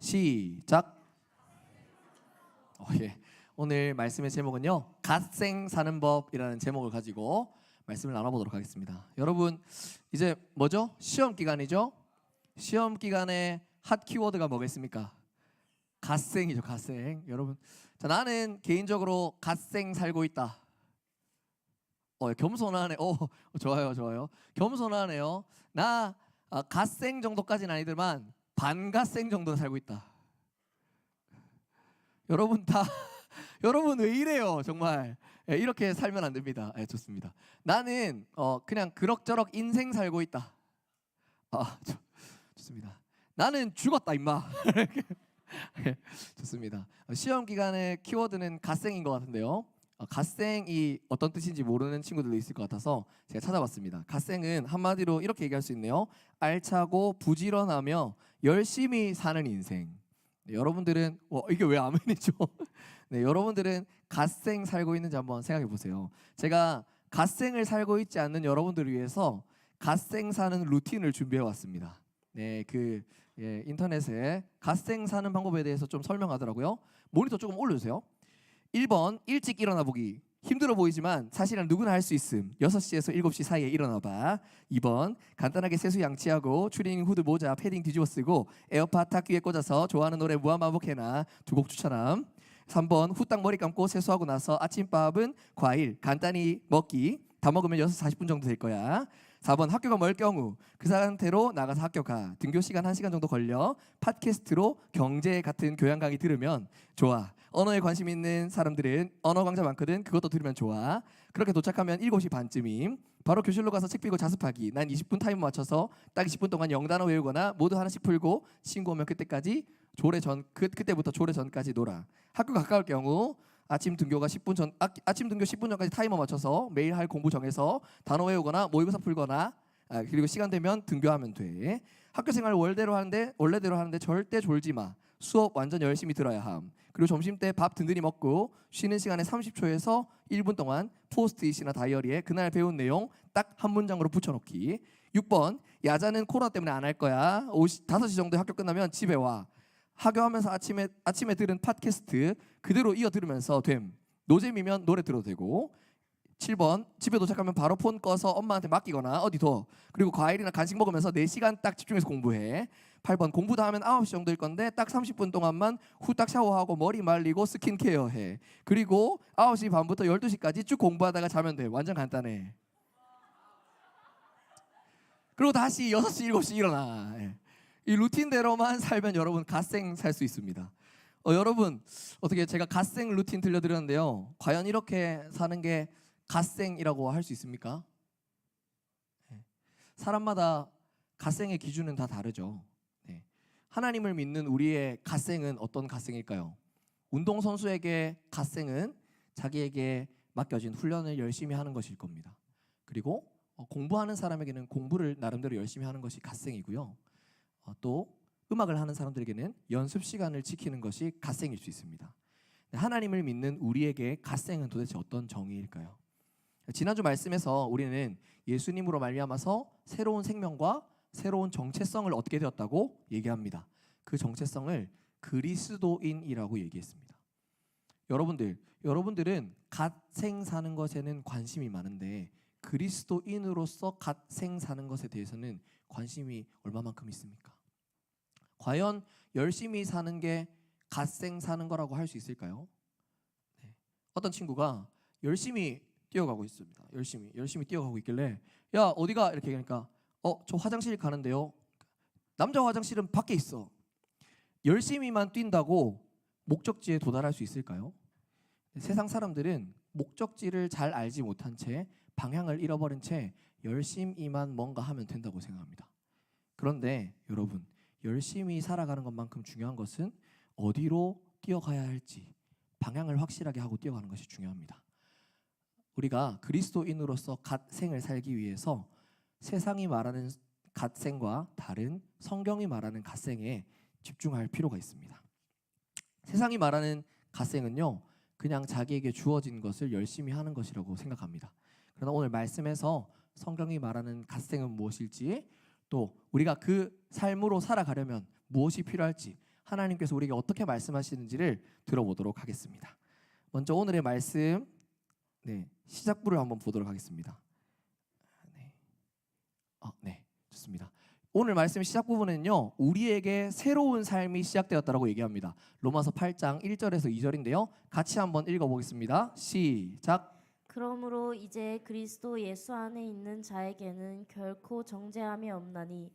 시작. 예. 오늘 말씀의 제목은요, 갓생 사는 법이라는 제목을 가지고 말씀을 나눠보도록 하겠습니다. 여러분, 이제 뭐죠? 시험 기간이죠? 시험 기간에 핫 키워드가 뭐겠습니까? 갓생이죠. 갓생. 여러분, 자, 나는 개인적으로 갓생 살고 있다. 겸손하네. 좋아요, 좋아요. 겸손하네요. 나 갓생 정도까지는 아니지만 반갓생 정도 살고 있다. 여러분 다 여러분 왜 이래요? 정말 이렇게 살면 안 됩니다. 좋습니다. 나는 그냥 그럭저럭 인생 살고 있다. 좋습니다. 나는 죽었다 임마. 좋습니다. 시험 기간의 키워드는 갓생인 것 같은데요. 갓생이 어떤 뜻인지 모르는 친구들도 있을 것 같아서 제가 찾아봤습니다. 갓생은 한마디로 이렇게 얘기할 수 있네요. 알차고 부지런하며 열심히 사는 인생. 네, 여러분들은 이게 왜 아멘이죠? 네, 여러분들은 갓생 살고 있는지 한번 생각해 보세요. 제가 갓생을 살고 있지 않는 여러분들을 위해서 갓생 사는 루틴을 준비해 왔습니다. 네, 인터넷에 갓생 사는 방법에 대해서 좀 설명하더라고요. 모니터 조금 올려주세요. 1번 일찍 일어나 보기. 힘들어 보이지만 사실은 누구나 할 수 있음. 6시에서 7시 사이에 일어나봐. 2번 간단하게 세수 양치하고 추리닝 후드 모자 패딩 뒤집어 쓰고 에어팟 탁 귀에 꽂아서 좋아하는 노래 무한반복해나 2곡 추천함. 3번 후딱 머리 감고 세수하고 나서 아침밥은 과일 간단히 먹기. 다 먹으면 6시 40분 정도 될 거야. 4번 학교가 멀 경우 그 상태로 나가서 학교 가. 등교 시간 1시간 정도 걸려. 팟캐스트로 경제 같은 교양 강의 들으면 좋아. 언어에 관심 있는 사람들은 언어 강좌 많거든. 그것도 들으면 좋아. 그렇게 도착하면 7시 반쯤임. 바로 교실로 가서 책 펴고 자습하기. 난 20분 타이머 맞춰서 딱 20분 동안 영단어 외우거나 모두 하나씩 풀고 친구 오면 그때까지 그때부터 조례 전까지 놀아. 학교 가까울 경우 아침 등교가 10분 전 아침 등교 10분 전까지 타이머 맞춰서 매일 할 공부 정해서 단어 외우거나 모의고사 풀거나 그리고 시간 되면 등교하면 돼. 학교 생활 원래대로 하는데 절대 졸지 마. 수업 완전 열심히 들어야 함. 그리고 점심 때 밥 든든히 먹고 쉬는 시간에 30초에서 1분 동안 포스트잇이나 다이어리에 그날 배운 내용 딱 한 문장으로 붙여놓기. 6번 야자는 코로나 때문에 안 할 거야. 5시 정도에 학교 끝나면 집에 와. 학교하면서 아침에 들은 팟캐스트 그대로 이어 들으면서 됨. 노잼이면 노래 들어도 되고. 7번 집에 도착하면 바로 폰 꺼서 엄마한테 맡기거나 어디 둬. 그리고 과일이나 간식 먹으면서 4시간 딱 집중해서 공부해. 8번 공부 다 하면 9시 정도일 건데 딱 30분 동안만 후딱 샤워하고 머리 말리고 스킨케어 해. 그리고 9시 반부터 12시까지 쭉 공부하다가 자면 돼. 완전 간단해. 그리고 다시 6시 7시 일어나. 이 루틴대로만 살면 여러분 갓생 살 수 있습니다. 여러분 어떻게 제가 갓생 루틴 들려드렸는데요. 과연 이렇게 사는 게 갓생이라고 할 수 있습니까? 사람마다 갓생의 기준은 다 다르죠. 하나님을 믿는 우리의 갓생은 어떤 갓생일까요? 운동선수에게 갓생은 자기에게 맡겨진 훈련을 열심히 하는 것일 겁니다. 그리고 공부하는 사람에게는 공부를 나름대로 열심히 하는 것이 갓생이고요. 또 음악을 하는 사람들에게는 연습 시간을 지키는 것이 갓생일 수 있습니다. 하나님을 믿는 우리에게 갓생은 도대체 어떤 정의일까요? 지난주 말씀에서 우리는 예수님으로 말미암아서 새로운 생명과 새로운 정체성을 얻게 되었다고 얘기합니다. 그 정체성을 그리스도인이라고 얘기했습니다. 여러분들은 갓생 사는 것에는 관심이 많은데 그리스도인으로서 갓생 사는 것에 대해서는 관심이 얼마만큼 있습니까? 과연 열심히 사는 게 갓생 사는 거라고 할 수 있을까요? 어떤 친구가 열심히 뛰어가고 있습니다. 열심히 뛰어가고 있길래 야 어디가? 이렇게 얘기하니까 저 화장실 가는데요. 남자 화장실은 밖에 있어. 열심히만 뛴다고 목적지에 도달할 수 있을까요? 세상 사람들은 목적지를 잘 알지 못한 채 방향을 잃어버린 채 열심히만 뭔가 하면 된다고 생각합니다. 그런데 여러분 열심히 살아가는 것만큼 중요한 것은 어디로 뛰어가야 할지 방향을 확실하게 하고 뛰어가는 것이 중요합니다. 우리가 그리스도인으로서 갓생을 살기 위해서 세상이 말하는 갓생과 다른 성경이 말하는 갓생에 집중할 필요가 있습니다. 세상이 말하는 갓생은요 그냥 자기에게 주어진 것을 열심히 하는 것이라고 생각합니다. 그러나 오늘 말씀에서 성경이 말하는 갓생은 무엇일지 또 우리가 그 삶으로 살아가려면 무엇이 필요할지 하나님께서 우리에게 어떻게 말씀하시는지를 들어보도록 하겠습니다. 먼저 오늘의 말씀 시작부를 한번 보도록 하겠습니다. 네, 좋습니다. 오늘 말씀 시작 부분은요, 우리에게 새로운 삶이 시작되었다라고 얘기합니다. 로마서 8장 1절에서 2절인데요. 같이 한번 읽어보겠습니다. 시작. 그러므로 이제 그리스도 예수 안에 있는 자에게는 결코 정죄함이 없나니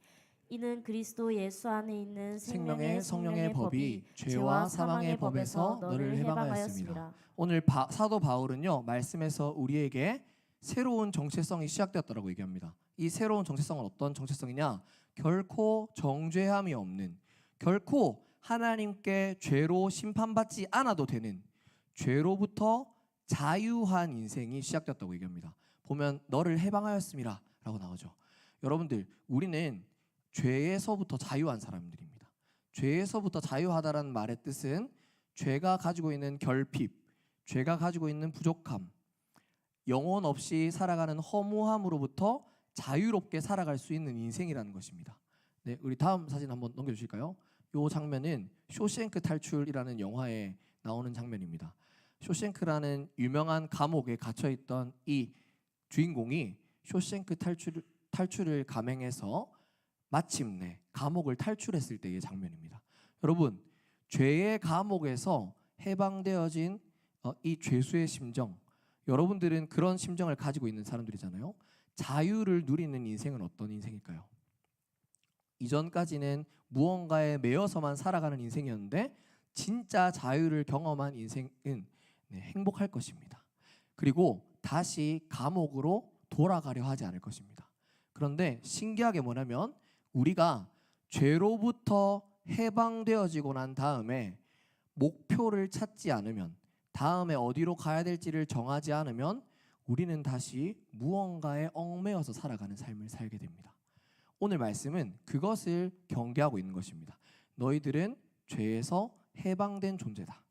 이는 그리스도 예수 안에 있는 생명의 성령의 법이 죄와 사망의 법에서 너를 해방하였습니다. 오늘 사도 바울은요, 말씀에서 우리에게 새로운 정체성이 시작되었다라고 얘기합니다. 이 새로운 정체성은 어떤 정체성이냐? 결코 정죄함이 없는, 결코 하나님께 죄로 심판받지 않아도 되는, 죄로부터 자유한 인생이 시작되었다고 얘기합니다. 보면 너를 해방하였습니다 라고 나오죠. 여러분들, 우리는 죄에서부터 자유한 사람들입니다. 죄에서부터 자유하다라는 말의 뜻은 죄가 가지고 있는 결핍, 죄가 가지고 있는 부족함, 영혼 없이 살아가는 허무함으로부터 자유롭게 살아갈 수 있는 인생이라는 것입니다. 네, 우리 다음 사진 한번 넘겨주실까요? 이 장면은 쇼생크 탈출이라는 영화에 나오는 장면입니다. 쇼생크라는 유명한 감옥에 갇혀있던 이 주인공이 쇼생크 탈출을 감행해서 마침내 감옥을 탈출했을 때의 장면입니다. 여러분, 죄의 감옥에서 해방되어진 이 죄수의 심정, 여러분들은 그런 심정을 가지고 있는 사람들이잖아요. 자유를 누리는 인생은 어떤 인생일까요? 이전까지는 무언가에 매여서만 살아가는 인생이었는데 진짜 자유를 경험한 인생은 행복할 것입니다. 그리고 다시 감옥으로 돌아가려 하지 않을 것입니다. 그런데 신기하게 뭐냐면 우리가 죄로부터 해방되어지고 난 다음에 목표를 찾지 않으면, 다음에 어디로 가야 될지를 정하지 않으면 우리는 다시 무언가에 얽매여서 살아가는 삶을 살게 됩니다. 오늘 말씀은 그것을 경계하고 있는 것입니다. 너희들은 죄에서 해방된 존재다.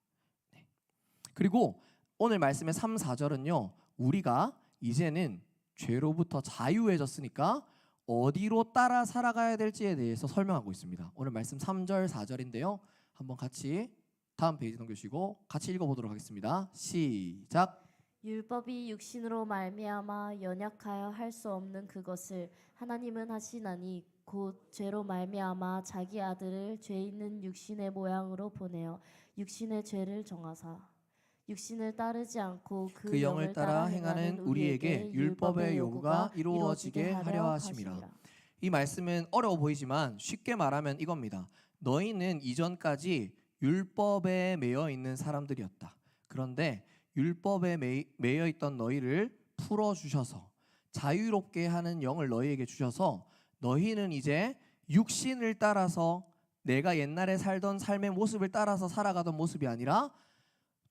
그리고 오늘 말씀의 3, 4절은요, 우리가 이제는 죄로부터 자유해졌으니까 어디로 따라 살아가야 될지에 대해서 설명하고 있습니다. 오늘 말씀 3절, 4절인데요. 한번 같이 다음 페이지 넘겨주시고 같이 읽어보도록 하겠습니다. 시작. 율법이 육신으로 말미암아 연약하여 할 수 없는 그것을 하나님은 하시나니 곧 죄로 말미암아 자기 아들을 죄 있는 육신의 모양으로 보내어 육신의 죄를 정하사 육신을 따르지 않고 그 영을 따라 행하는 우리에게 율법의 요구가 이루어지게 하려 하심이라. 이 말씀은 어려워 보이지만 쉽게 말하면 이겁니다. 너희는 이전까지 율법에 매여 있는 사람들이었다. 그런데 율법에 매여 있던 너희를 풀어주셔서 자유롭게 하는 영을 너희에게 주셔서 너희는 이제 육신을 따라서 내가 옛날에 살던 삶의 모습을 따라서 살아가던 모습이 아니라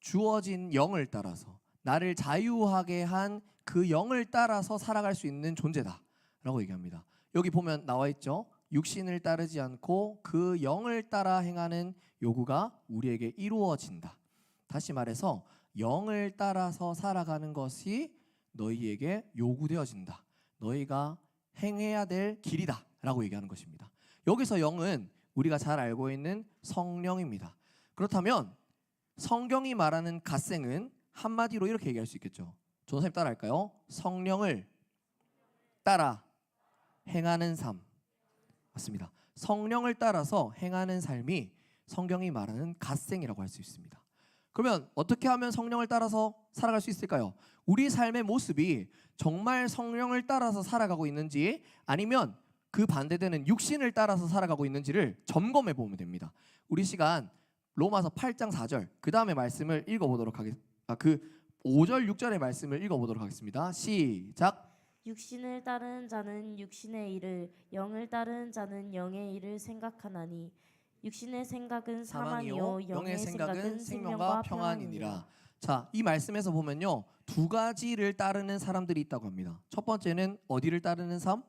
주어진 영을 따라서 나를 자유하게 한 그 영을 따라서 살아갈 수 있는 존재다 라고 얘기합니다. 여기 보면 나와 있죠. 육신을 따르지 않고 그 영을 따라 행하는 요구가 우리에게 이루어진다. 다시 말해서 영을 따라서 살아가는 것이 너희에게 요구되어진다. 너희가 행해야 될 길이다 라고 얘기하는 것입니다. 여기서 영은 우리가 잘 알고 있는 성령입니다. 그렇다면 성경이 말하는 갓생은 한마디로 이렇게 얘기할 수 있겠죠. 전도사님 따라 할까요? 성령을 따라 행하는 삶. 맞습니다. 성령을 따라서 행하는 삶이 성경이 말하는 갓생이라고 할 수 있습니다. 그러면 어떻게 하면 성령을 따라서 살아갈 수 있을까요? 우리 삶의 모습이 정말 성령을 따라서 살아가고 있는지 아니면 그 반대되는 육신을 따라서 살아가고 있는지를 점검해 보면 됩니다. 우리 시간 로마서 8장 4절 그 다음에 말씀을 읽어보도록 하겠습니다. 그 5절 6절의 말씀을 읽어보도록 하겠습니다. 시작. 육신을 따르는 자는 육신의 일을, 영을 따르는 자는 영의 일을 생각하나니 육신의 생각은 사망이요 영의 생각은 생명과 평안이니라. 자, 이 말씀에서 보면요, 두 가지를 따르는 사람들이 있다고 합니다. 첫 번째는 어디를 따르는 삶?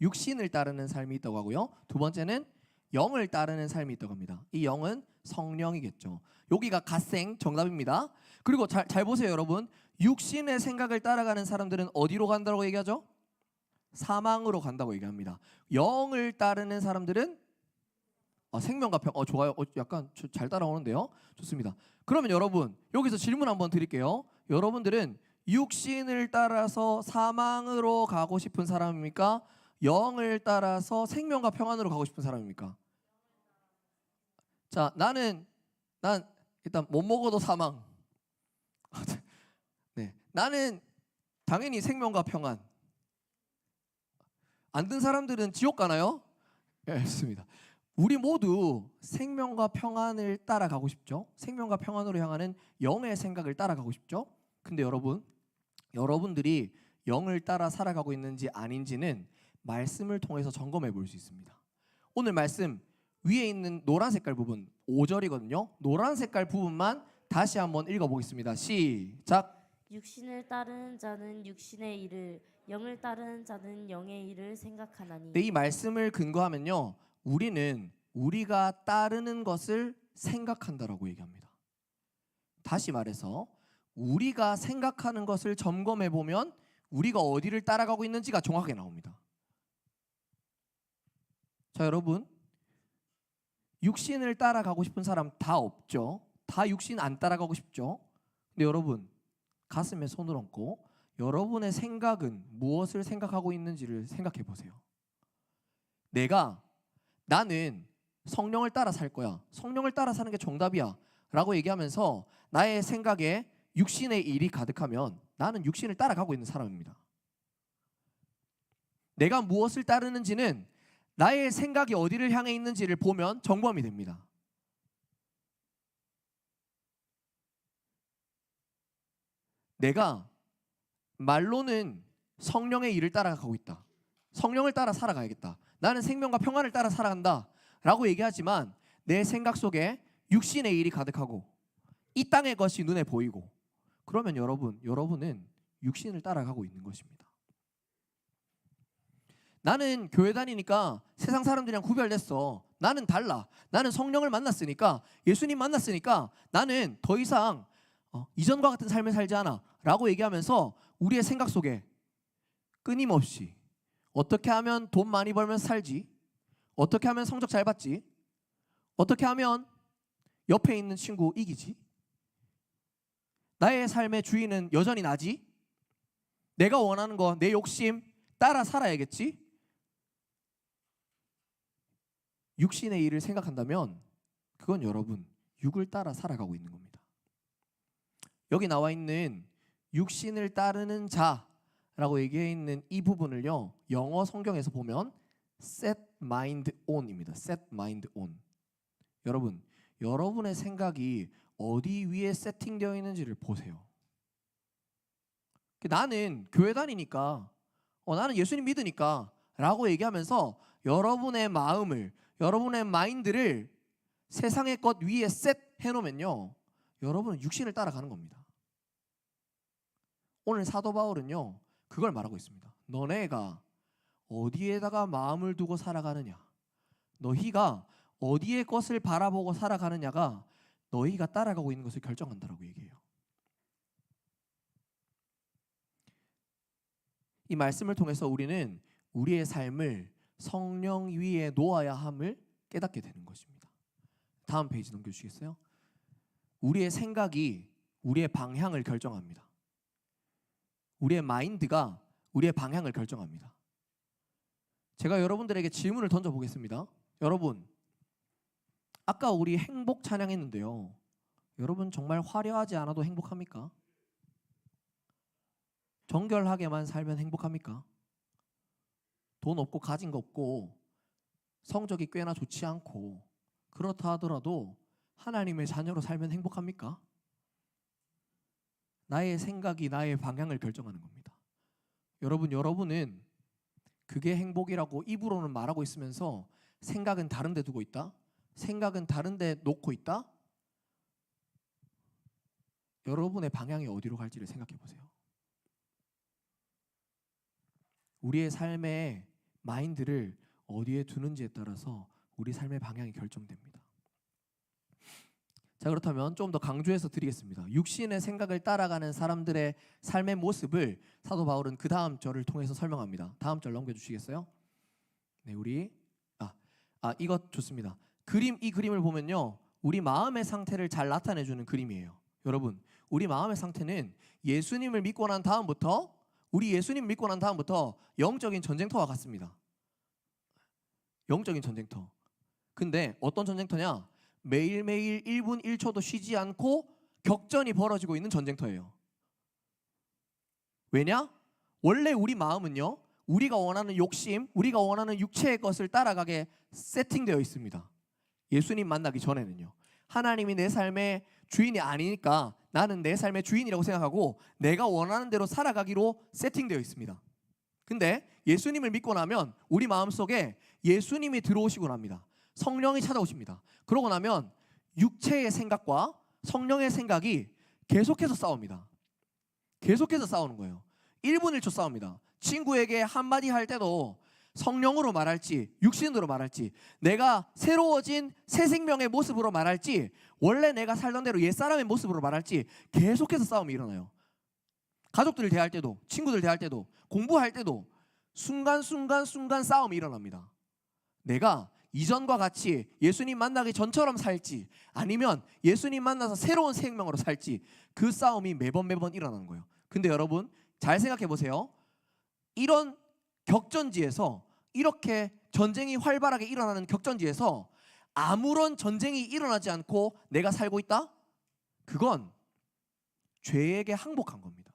육신을 따르는 삶이 있다고 하고요. 두 번째는 영을 따르는 삶이 있다고 합니다. 이 영은 성령이겠죠. 여기가 갓생 정답입니다. 그리고 잘 보세요, 여러분. 육신의 생각을 따라가는 사람들은 어디로 간다고 얘기하죠? 사망으로 간다고 얘기합니다. 영을 따르는 사람들은 생명과 평. 좋아요. 약간 잘 따라오는데요. 좋습니다. 그러면 여러분 여기서 질문 한번 드릴게요. 여러분들은 육신을 따라서 사망으로 가고 싶은 사람입니까? 영을 따라서 생명과 평안으로 가고 싶은 사람입니까? 자, 난 일단 못 먹어도 사망. 네, 나는 당연히 생명과 평안. 안 든 사람들은 지옥 가나요? 예, 알겠습니다. 우리 모두 생명과 평안을 따라가고 싶죠. 생명과 평안으로 향하는 영의 생각을 따라가고 싶죠. 근데 여러분들이 영을 따라 살아가고 있는지 아닌지는 말씀을 통해서 점검해 볼 수 있습니다. 오늘 말씀 위에 있는 노란 색깔 부분 5절이거든요. 노란 색깔 부분만 다시 한번 읽어보겠습니다. 시작. 육신을 따르는 자는 육신의 일을, 영을 따르는 자는 영의 일을 생각하나니. 네, 이 말씀을 근거하면요, 우리는 우리가 따르는 것을 생각한다라고 얘기합니다. 다시 말해서 우리가 생각하는 것을 점검해 보면 우리가 어디를 따라가고 있는지가 정확하게 나옵니다. 자, 여러분, 육신을 따라가고 싶은 사람 다 없죠. 다 육신 안 따라가고 싶죠. 근데 여러분, 가슴에 손을 얹고 여러분의 생각은 무엇을 생각하고 있는지를 생각해 보세요. 나는 성령을 따라 살 거야. 성령을 따라 사는 게 정답이야 라고 얘기하면서 나의 생각에 육신의 일이 가득하면 나는 육신을 따라가고 있는 사람입니다. 내가 무엇을 따르는지는 나의 생각이 어디를 향해 있는지를 보면 점검이 됩니다. 내가 말로는 성령의 일을 따라가고 있다. 성령을 따라 살아가야겠다. 나는 생명과 평안을 따라 살아간다 라고 얘기하지만 내 생각 속에 육신의 일이 가득하고 이 땅의 것이 눈에 보이고, 그러면 여러분은 육신을 따라가고 있는 것입니다. 나는 교회 다니니까 세상 사람들이랑 구별됐어. 나는 달라. 나는 성령을 만났으니까, 예수님 만났으니까 나는 더 이상 이전과 같은 삶을 살지 않아 라고 얘기하면서 우리의 생각 속에 끊임없이 어떻게 하면 돈 많이 벌면서 살지, 어떻게 하면 성적 잘 받지, 어떻게 하면 옆에 있는 친구 이기지, 나의 삶의 주인은 여전히 나지, 내가 원하는 거 내 욕심 따라 살아야겠지, 육신의 일을 생각한다면 그건 여러분 육을 따라 살아가고 있는 겁니다. 여기 나와 있는 육신을 따르는 자라고 얘기해 있는 이 부분을요, 영어 성경에서 보면 set mind on입니다. set mind on. 여러분의 생각이 어디 위에 세팅되어 있는지를 보세요. 나는 교회 다니니까, 나는 예수님 믿으니까 라고 얘기하면서 여러분의 마음을, 여러분의 마인드를 세상의 것 위에 셋 해놓으면요, 여러분은 육신을 따라가는 겁니다. 오늘 사도 바울은요 그걸 말하고 있습니다. 너네가 어디에다가 마음을 두고 살아가느냐, 너희가 어디의 것을 바라보고 살아가느냐가 너희가 따라가고 있는 것을 결정한다라고 얘기해요. 이 말씀을 통해서 우리는 우리의 삶을 성령 위에 놓아야 함을 깨닫게 되는 것입니다. 다음 페이지 넘겨주시겠어요? 우리의 생각이 우리의 방향을 결정합니다. 우리의 마인드가 우리의 방향을 결정합니다. 제가 여러분들에게 질문을 던져보겠습니다. 여러분, 아까 우리 행복 찬양했는데요, 여러분 정말 화려하지 않아도 행복합니까? 정결하게만 살면 행복합니까? 돈 없고 가진 거 없고 성적이 꽤나 좋지 않고 그렇다 하더라도 하나님의 자녀로 살면 행복합니까? 나의 생각이 나의 방향을 결정하는 겁니다. 여러분은 그게 행복이라고 입으로는 말하고 있으면서 생각은 다른 데 두고 있다? 생각은 다른 데 놓고 있다? 여러분의 방향이 어디로 갈지를 생각해 보세요. 우리의 삶의 마인드를 어디에 두는지에 따라서 우리 삶의 방향이 결정됩니다. 자, 그렇다면 좀 더 강조해서 드리겠습니다. 육신의 생각을 따라가는 사람들의 삶의 모습을 사도 바울은 그 다음 절을 통해서 설명합니다. 다음 절 넘겨주시겠어요? 네, 우리 이것 좋습니다. 이 그림을 보면요, 우리 마음의 상태를 잘 나타내주는 그림이에요. 여러분, 우리 마음의 상태는 예수님을 믿고 난 다음부터 영적인 전쟁터와 같습니다. 영적인 전쟁터. 근데 어떤 전쟁터냐? 매일매일 1분 1초도 쉬지 않고 격전이 벌어지고 있는 전쟁터예요. 왜냐? 원래 우리 마음은요, 우리가 원하는 욕심, 우리가 원하는 육체의 것을 따라가게 세팅되어 있습니다. 예수님 만나기 전에는요. 하나님이 내 삶의 주인이 아니니까 나는 내 삶의 주인이라고 생각하고 내가 원하는 대로 살아가기로 세팅되어 있습니다. 근데 예수님을 믿고 나면 우리 마음속에 예수님이 들어오시고 납니다. 성령이 찾아오십니다. 그러고 나면 육체의 생각과 성령의 생각이 계속해서 싸웁니다. 계속해서 싸우는 거예요. 1분 1초 싸웁니다. 친구에게 한마디 할 때도 성령으로 말할지 육신으로 말할지, 내가 새로워진 새 생명의 모습으로 말할지, 원래 내가 살던 대로 옛사람의 모습으로 말할지 계속해서 싸움이 일어나요. 가족들을 대할 때도, 친구들 대할 때도, 공부할 때도 순간순간 싸움이 일어납니다. 내가 이전과 같이 예수님 만나기 전처럼 살지, 아니면 예수님 만나서 새로운 생명으로 살지, 그 싸움이 매번 일어나는 거예요. 근데 여러분 잘 생각해 보세요. 이런 격전지에서, 이렇게 전쟁이 활발하게 일어나는 격전지에서 아무런 전쟁이 일어나지 않고 내가 살고 있다? 그건 죄에게 항복한 겁니다.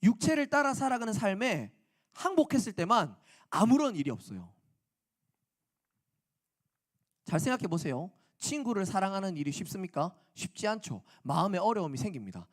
육체를 따라 살아가는 삶에 항복했을 때만 아무런 일이 없어요. 잘 생각해 보세요. 친구를 사랑하는 일이 쉽습니까? 쉽지 않죠. 마음에 어려움이 생깁니다.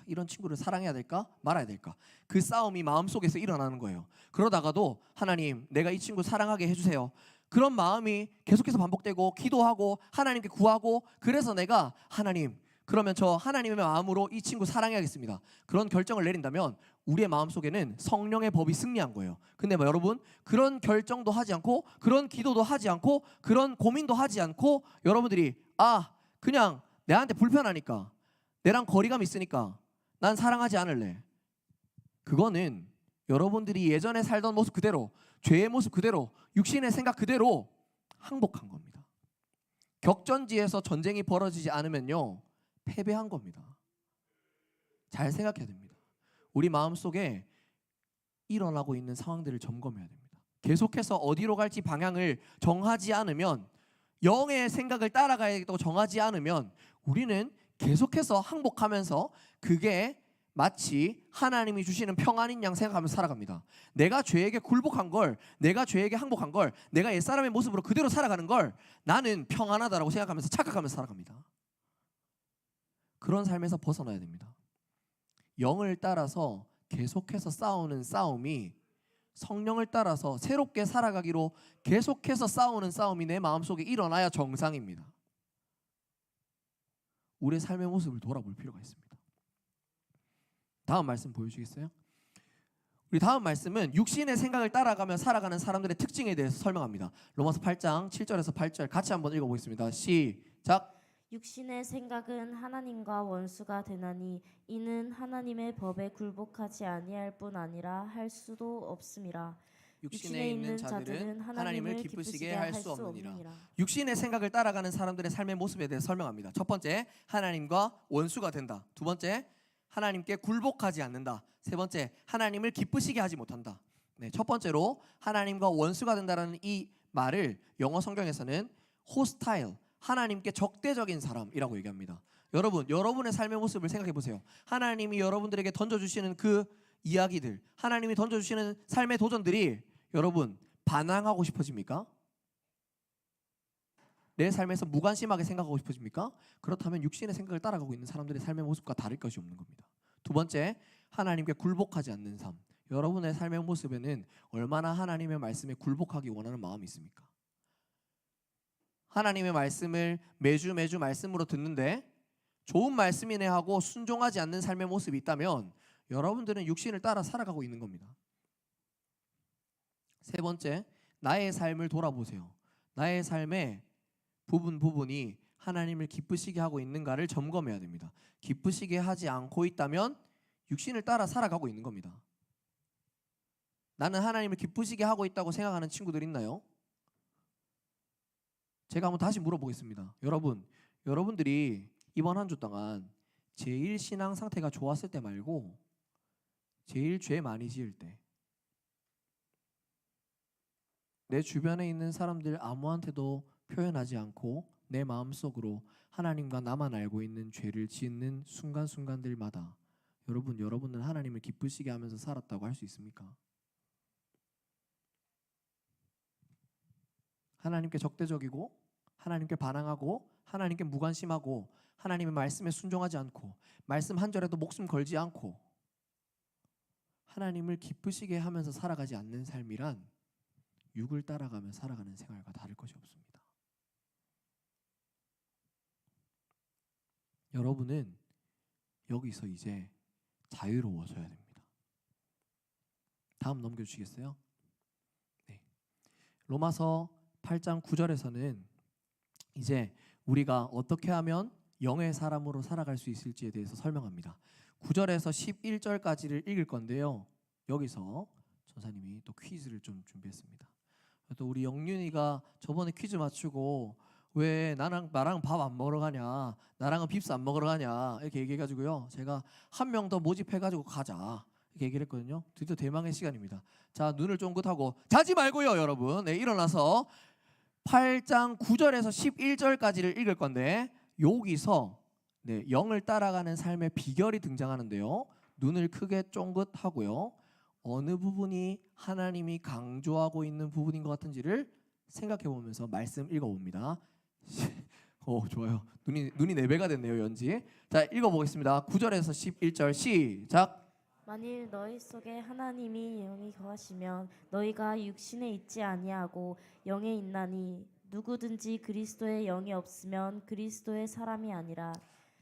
이런 친구를 사랑해야 될까? 말아야 될까? 그 싸움이 마음속에서 일어나는 거예요. 그러다가도 하나님, 내가 이 친구 사랑하게 해주세요. 그런 마음이 계속해서 반복되고 기도하고 하나님께 구하고, 그래서 내가 하나님, 그러면 저 하나님의 마음으로 이 친구 사랑해야겠습니다. 그런 결정을 내린다면 우리의 마음속에는 성령의 법이 승리한 거예요. 근데 여러분, 그런 결정도 하지 않고, 그런 기도도 하지 않고, 그런 고민도 하지 않고, 여러분들이 그냥 내한테 불편하니까, 내랑 거리감 있으니까 난 사랑하지 않을래. 그거는 여러분들이 예전에 살던 모습 그대로, 죄의 모습 그대로, 육신의 생각 그대로 항복한 겁니다. 격전지에서 전쟁이 벌어지지 않으면요, 패배한 겁니다. 잘 생각해야 됩니다. 우리 마음속에 일어나고 있는 상황들을 점검해야 됩니다. 계속해서 어디로 갈지 방향을 정하지 않으면, 영의 생각을 따라가야겠다고 정하지 않으면 우리는 계속해서 항복하면서 그게 마치 하나님이 주시는 평안인 양 생각하면서 살아갑니다. 내가 죄에게 굴복한 걸, 내가 죄에게 항복한 걸, 내가 옛사람의 모습으로 그대로 살아가는 걸 나는 평안하다라고 생각하면서 착각하면서 살아갑니다. 그런 삶에서 벗어나야 됩니다. 영을 따라서 계속해서 싸우는 싸움이 성령을 따라서 새롭게 살아가기로 계속해서 싸우는 싸움이 내 마음속에 일어나야 정상입니다. 우리의 삶의 모습을 돌아볼 필요가 있습니다. 다음 말씀 보여주시겠어요? 우리 다음 말씀은 육신의 생각을 따라가며 살아가는 사람들의 특징에 대해서 설명합니다. 로마서 8장 7절에서 8절 같이 한번 읽어보겠습니다. 시작. 육신의 생각은 하나님과 원수가 되나니 이는 하나님의 법에 굴복하지 아니할 뿐 아니라 할 수도 없음이라. 육신에 있는 자들은 하나님을 기쁘시게 할 수 없느니라. 육신의 생각을 따라가는 사람들의 삶의 모습에 대해 설명합니다. 첫 번째, 하나님과 원수가 된다. 두 번째, 하나님께 굴복하지 않는다. 세 번째, 하나님을 기쁘시게 하지 못한다. 첫 번째로 하나님과 원수가 된다라는 이 말을 영어 성경에서는 hostile, 하나님께 적대적인 사람이라고 얘기합니다. 여러분, 여러분의 삶의 모습을 생각해 보세요. 하나님이 여러분들에게 던져주시는 그 이야기들, 하나님이 던져주시는 삶의 도전들이 여러분 반항하고 싶어집니까? 내 삶에서 무관심하게 생각하고 싶어집니까? 그렇다면 육신의 생각을 따라가고 있는 사람들의 삶의 모습과 다를 것이 없는 겁니다. 두 번째, 하나님께 굴복하지 않는 삶. 여러분의 삶의 모습에는 얼마나 하나님의 말씀에 굴복하기 원하는 마음이 있습니까? 하나님의 말씀을 매주 말씀으로 듣는데 좋은 말씀이네 하고 순종하지 않는 삶의 모습이 있다면 여러분들은 육신을 따라 살아가고 있는 겁니다. 세 번째, 나의 삶을 돌아보세요. 나의 삶의 부분이 하나님을 기쁘시게 하고 있는가를 점검해야 됩니다. 기쁘시게 하지 않고 있다면 육신을 따라 살아가고 있는 겁니다. 나는 하나님을 기쁘시게 하고 있다고 생각하는 친구들 있나요? 제가 한번 다시 물어보겠습니다. 여러분들이 이번 한 주 동안 제일 신앙 상태가 좋았을 때 말고 제일 죄 많이 지을 때, 내 주변에 있는 사람들 아무한테도 표현하지 않고 내 마음속으로 하나님과 나만 알고 있는 죄를 짓는 순간순간들마다 여러분은 하나님을 기쁘시게 하면서 살았다고 할 수 있습니까? 하나님께 적대적이고 하나님께 반항하고 하나님께 무관심하고 하나님의 말씀에 순종하지 않고 말씀 한 절에도 목숨 걸지 않고 하나님을 기쁘시게 하면서 살아가지 않는 삶이란 육을 따라가며 살아가는 생활과 다를 것이 없습니다. 여러분은 여기서 이제 자유로워져야 됩니다. 다음 넘겨주시겠어요? 네. 로마서 8장 9절에서는 이제 우리가 어떻게 하면 영의 사람으로 살아갈 수 있을지에 대해서 설명합니다. 9절에서 11절까지를 읽을 건데요. 여기서 전사님이 또 퀴즈를 좀 준비했습니다. 또 우리 영윤이가 저번에 퀴즈 맞추고 왜 나랑 밥 안 먹으러 가냐, 나랑은 빕스 안 먹으러 가냐 이렇게 얘기해가지고요, 제가 한 명 더 모집해가지고 가자 이렇게 얘기를 했거든요. 드디어 대망의 시간입니다. 자, 눈을 쫑긋하고 자지 말고요 여러분. 네, 일어나서 8장 9절에서 11절까지를 읽을 건데 여기서 영을 따라가는 삶의 비결이 등장하는데요. 눈을 크게 쫑긋하고요, 어느 부분이 하나님이 강조하고 있는 부분인 것 같은지를 생각해 보면서 말씀 읽어봅니다. 좋아요. 눈이 4배가 됐네요, 연지. 자, 읽어보겠습니다. 9절에서 11절 시작. 만일 너희 속에 하나님이 영이 거하시면 너희가 육신에 있지 아니하고 영에 있나니 누구든지 그리스도의 영이 없으면 그리스도의 사람이 아니라.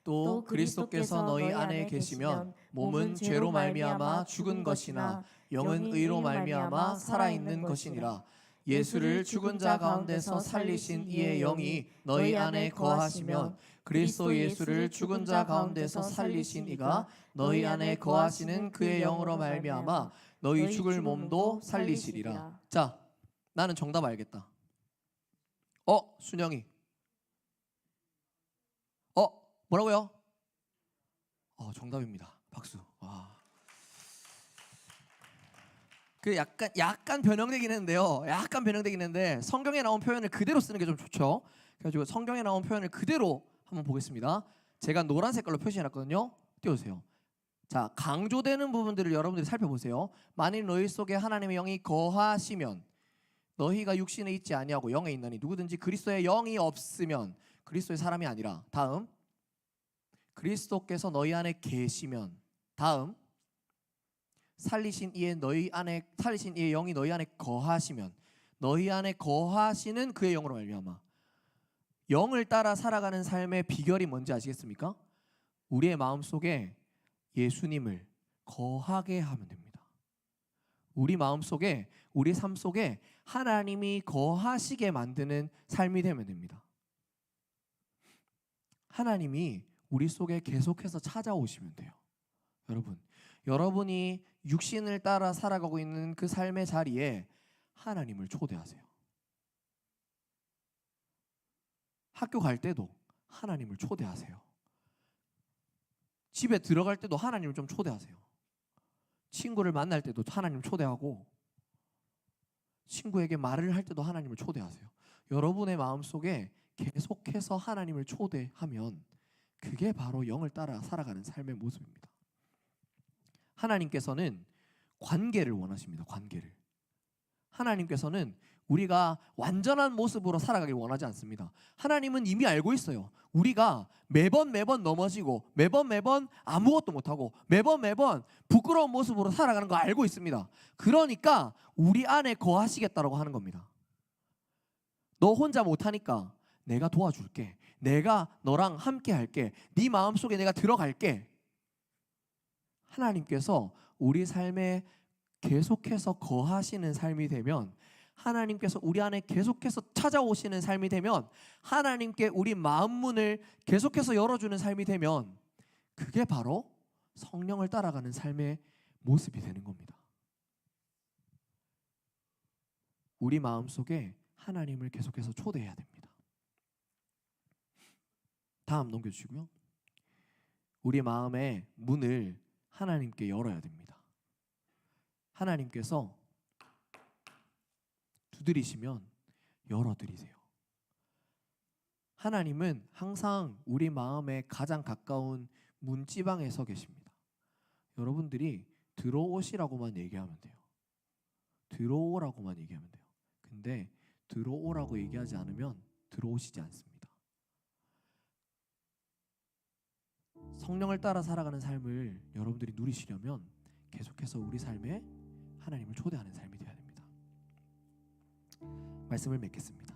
또 그리스도께서 너희 안에 계시면 몸은 죄로 말미암아 죽은 것이나 영은 의로 말미암아 살아있는 것이니라. 예수를 죽은 자 가운데서 살리신 이의 영이 너희 안에 거하시면 그리스도 예수를 죽은 자 가운데서 살리신 이가 너희 안에 거하시는 그의 영으로 말미암아 너희 죽을 몸도 살리시리라. 자, 나는 정답 알겠다. 순영이. 뭐라고요? 정답입니다. 박수. 와. 그 약간 변형되긴 했는데요. 약간 변형되긴 했는데 성경에 나온 표현을 그대로 쓰는 게 좀 좋죠. 그래가지고 성경에 나온 표현을 그대로 한번 보겠습니다. 제가 노란 색깔로 표시해놨거든요. 띄워주세요. 자, 강조되는 부분들을 여러분들이 살펴보세요. 만일 너희 속에 하나님의 영이 거하시면 너희가 육신에 있지 아니하고 영에 있나니 누구든지 그리스도의 영이 없으면 그리스도의 사람이 아니라. 다음, 그리스도께서 너희 안에 계시면. 다음, 살리신 이의 영이 너희 안에 거하시면. 너희 안에 거하시는 그의 영으로 말미암아. 영을 따라 살아가는 삶의 비결이 뭔지 아시겠습니까? 우리의 마음속에 예수님을 거하게 하면 됩니다. 우리 마음속에, 우리 삶 속에 하나님이 거하시게 만드는 삶이 되면 됩니다. 하나님이 우리 속에 계속해서 찾아오시면 돼요. 여러분이 육신을 따라 살아가고 있는 그 삶의 자리에 하나님을 초대하세요. 학교 갈 때도 하나님을 초대하세요. 집에 들어갈 때도 하나님을 좀 초대하세요. 친구를 만날 때도 하나님 초대하고 친구에게 말을 할 때도 하나님을 초대하세요. 여러분의 마음속에 계속해서 하나님을 초대하면 그게 바로 영을 따라 살아가는 삶의 모습입니다. 하나님께서는 관계를 원하십니다. 관계를. 하나님께서는 우리가 완전한 모습으로 살아가길 원하지 않습니다. 하나님은 이미 알고 있어요. 우리가 매번 넘어지고 매번 아무것도 못하고 매번 부끄러운 모습으로 살아가는 거 알고 있습니다. 그러니까 우리 안에 거하시겠다라고 하는 겁니다. 너 혼자 못하니까 내가 도와줄게. 내가 너랑 함께 할게. 네 마음속에 내가 들어갈게. 하나님께서 우리 삶에 계속해서 거하시는 삶이 되면, 하나님께서 우리 안에 계속해서 찾아오시는 삶이 되면, 하나님께 우리 마음 문을 계속해서 열어주는 삶이 되면 그게 바로 성령을 따라가는 삶의 모습이 되는 겁니다. 우리 마음속에 하나님을 계속해서 초대해야 됩니다. 다음 넘겨주시고요. 우리 마음의 문을 하나님께 열어야 됩니다. 하나님께서 두드리시면 열어드리세요. 하나님은 항상 우리 마음에 가장 가까운 문지방에 서 계십니다. 여러분들이 들어오시라고만 얘기하면 돼요. 들어오라고만 얘기하면 돼요. 근데 들어오라고 얘기하지 않으면 들어오시지 않습니다. 성령을 따라 살아가는 삶을 여러분들이 누리시려면 계속해서 우리 삶에 하나님을 초대하는 삶이 되어야 됩니다. 말씀을 맺겠습니다.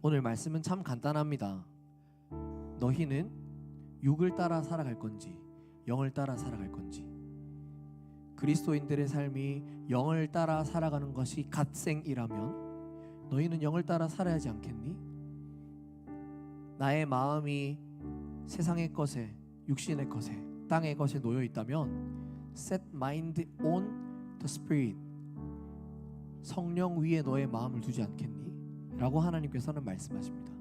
오늘 말씀은 참 간단합니다. 너희는 육을 따라 살아갈 건지 영을 따라 살아갈 건지. 그리스도인들의 삶이 영을 따라 살아가는 것이 갓생이라면 너희는 영을 따라 살아야 하지 않겠니? 나의 마음이 세상의 것에, 육신의 것에, 땅의 것에 놓여 있다면 set mind on the spirit, 성령 위에 너의 마음을 두지 않겠니? 라고 하나님께서는 말씀하십니다.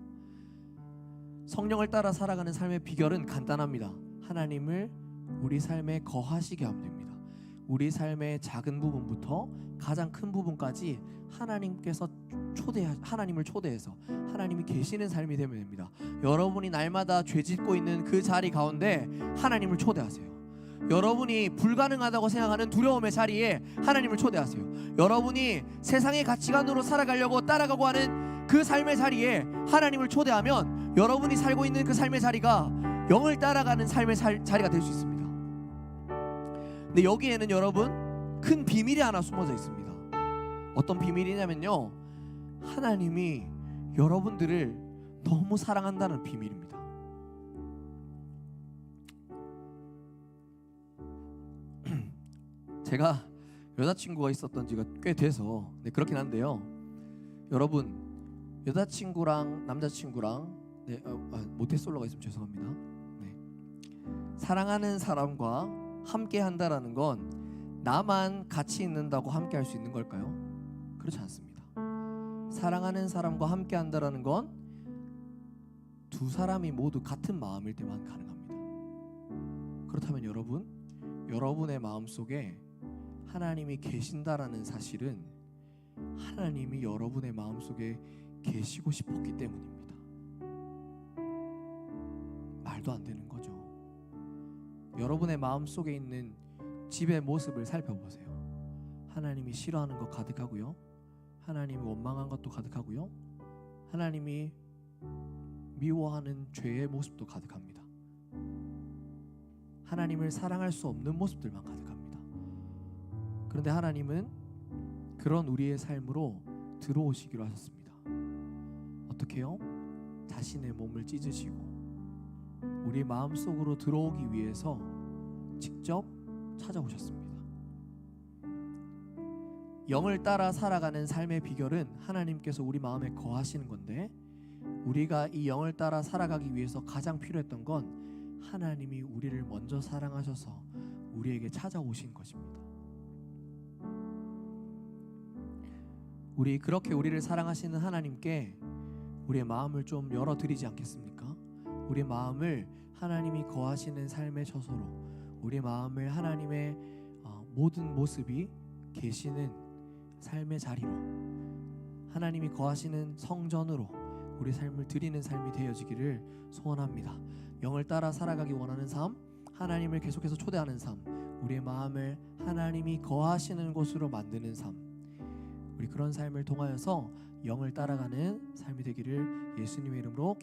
성령을 따라 살아가는 삶의 비결은 간단합니다. 하나님을 우리 삶에 거하시게 하면 됩니다. 우리 삶의 작은 부분부터 가장 큰 부분까지 하나님께서 하나님을 초대해서 하나님이 계시는 삶이 되면 됩니다. 여러분이 날마다 죄 짓고 있는 그 자리 가운데 하나님을 초대하세요. 여러분이 불가능하다고 생각하는 두려움의 자리에 하나님을 초대하세요. 여러분이 세상의 가치관으로 살아가려고 따라가고 하는 그 삶의 자리에 하나님을 초대하면 여러분이 살고 있는 그 삶의 자리가 영을 따라가는 삶의 자리가 될 수 있습니다. 근데 여기에는 여러분 큰 비밀이 하나 숨어져 있습니다. 어떤 비밀이냐면요, 하나님이 여러분들을 너무 사랑한다는 비밀입니다. 제가 여자친구가 있었던 지가 꽤 돼서 그렇긴 한데요, 여러분 여자친구랑 남자친구랑 모태솔로가 있으면 죄송합니다. 사랑하는 사람과 함께 한다라는 건 나만 같이 있는다고 함께 할 수 있는 걸까요? 그렇지 않습니다. 사랑하는 사람과 함께 한다라는 건 두 사람이 모두 같은 마음일 때만 가능합니다. 그렇다면 여러분의 마음속에 하나님이 계신다라는 사실은 하나님이 여러분의 마음속에 계시고 싶었기 때문입니다. 말도 안 되는 거죠. 여러분의 마음속에 있는 집의 모습을 살펴보세요. 하나님이 싫어하는 것 가득하고요, 하나님이 원망한 것도 가득하고요, 하나님이 미워하는 죄의 모습도 가득합니다. 하나님을 사랑할 수 없는 모습들만 가득합니다. 그런데 하나님은 그런 우리의 삶으로 들어오시기로 하셨습니다. 어떻게요? 자신의 몸을 찢으시고 우리 마음속으로 들어오기 위해서 직접 찾아오셨습니다. 영을 따라 살아가는 삶의 비결은 하나님께서 우리 마음에 거하시는 건데, 우리가 이 영을 따라 살아가기 위해서 가장 필요했던 건 하나님이 우리를 먼저 사랑하셔서 우리에게 찾아오신 것입니다. 그렇게 우리를 사랑하시는 하나님께 우리의 마음을 좀 열어드리지 않겠습니까? 우리 마음을 하나님이 거하시는 삶의 처소로, 우리 마음을 하나님의 모든 모습이 계시는 삶의 자리로, 하나님이 거하시는 성전으로 우리 삶을 드리는 삶이 되어지기를 소원합니다. 영을 따라 살아가기 원하는 삶, 하나님을 계속해서 초대하는 삶, 우리의 마음을 하나님이 거하시는 곳으로 만드는 삶, 우리 그런 삶을 통하여서 영을 따라가는 삶이 되기를 예수님의 이름으로